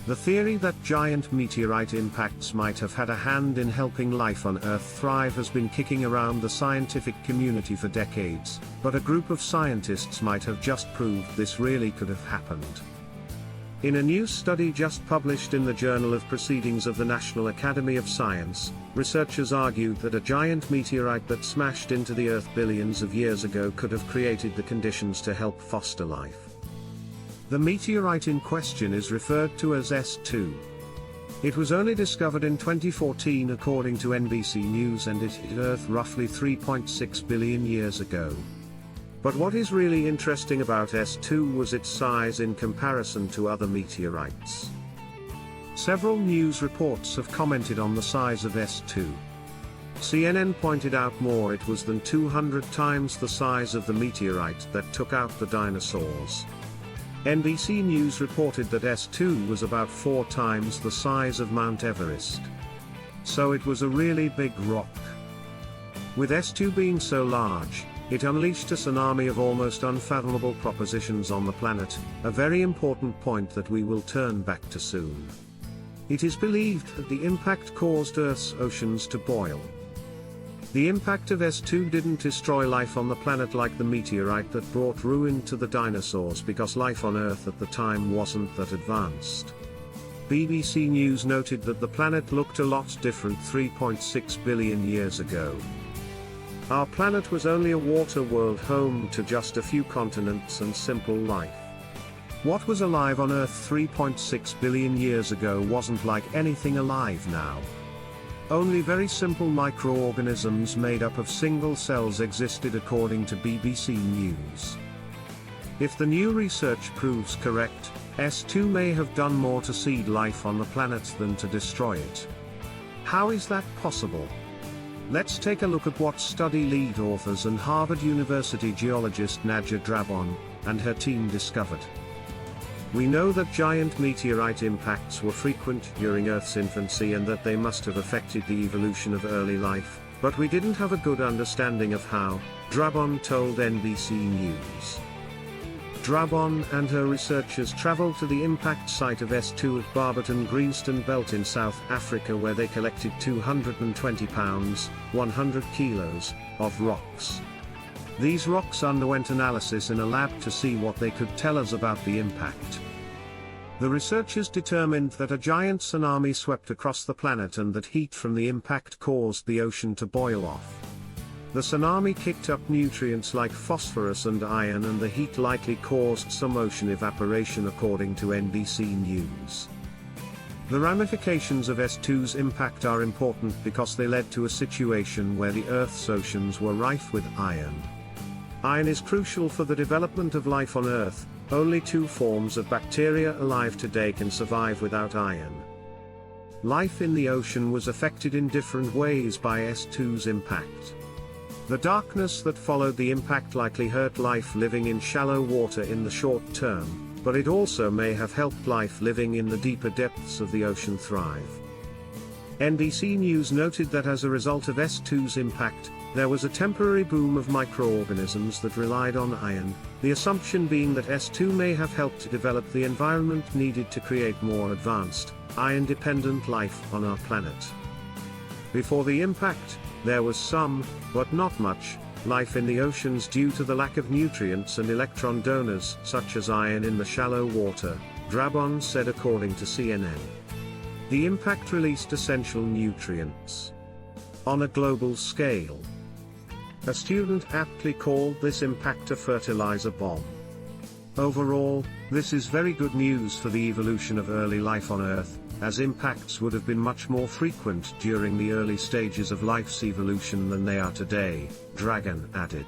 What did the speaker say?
The theory that giant meteorite impacts might have had a hand in helping life on Earth thrive has been kicking around the scientific community for decades, but a group of scientists might have just proved this really could have happened. In a new study just published in the Journal of Proceedings of the National Academy of Science, researchers argued that a giant meteorite that smashed into the Earth billions of years ago could have created the conditions to help foster life. The meteorite in question is referred to as S2. It was only discovered in 2014 according to NBC News, and it hit Earth roughly 3.6 billion years ago. But what is really interesting about S2 was its size in comparison to other meteorites. Several news reports have commented on the size of S2. CNN pointed out more it was than 200 times the size of the meteorite that took out the dinosaurs. NBC News reported that S2 was about 4 times the size of Mount Everest. So it was a really big rock. With S2 being so large, it unleashed a tsunami of almost unfathomable propositions on the planet, a very important point that we will turn back to soon. It is believed that the impact caused Earth's oceans to boil. The impact of S2 didn't destroy life on the planet like the meteorite that brought ruin to the dinosaurs, because life on Earth at the time wasn't that advanced. BBC News noted that the planet looked a lot different 3.6 billion years ago. Our planet was only a water world home to just a few continents and simple life. What was alive on Earth 3.6 billion years ago wasn't like anything alive now. Only very simple microorganisms made up of single cells existed according to BBC News. If the new research proves correct, S2 may have done more to seed life on the planet than to destroy it. How is that possible? Let's take a look at what study lead authors and Harvard University geologist Nadja Drabon and her team discovered. We know that giant meteorite impacts were frequent during Earth's infancy and that they must have affected the evolution of early life, but we didn't have a good understanding of how, Drabon told NBC News. Drabon and her researchers traveled to the impact site of S2 at Barberton Greenstone Belt in South Africa, where they collected 220 pounds, 100 kilos, of rocks. These rocks underwent analysis in a lab to see what they could tell us about the impact. The researchers determined that a giant tsunami swept across the planet and that heat from the impact caused the ocean to boil off. The tsunami kicked up nutrients like phosphorus and iron, and the heat likely caused some ocean evaporation according to NBC News. The ramifications of S2's impact are important because they led to a situation where the Earth's oceans were rife with iron. Iron is crucial for the development of life on Earth. Only 2 forms of bacteria alive today can survive without iron. Life in the ocean was affected in different ways by S2's impact. The darkness that followed the impact likely hurt life living in shallow water in the short term, but it also may have helped life living in the deeper depths of the ocean thrive. NBC News noted that as a result of S2's impact, there was a temporary boom of microorganisms that relied on iron, the assumption being that S2 may have helped develop the environment needed to create more advanced, iron-dependent life on our planet. Before the impact, there was some, but not much, life in the oceans due to the lack of nutrients and electron donors such as iron in the shallow water, Drabon said according to CNN. The impact released essential nutrients. On a global scale. A student aptly called this impact a fertilizer bomb. Overall, this is very good news for the evolution of early life on Earth, as impacts would have been much more frequent during the early stages of life's evolution than they are today, Dragon added.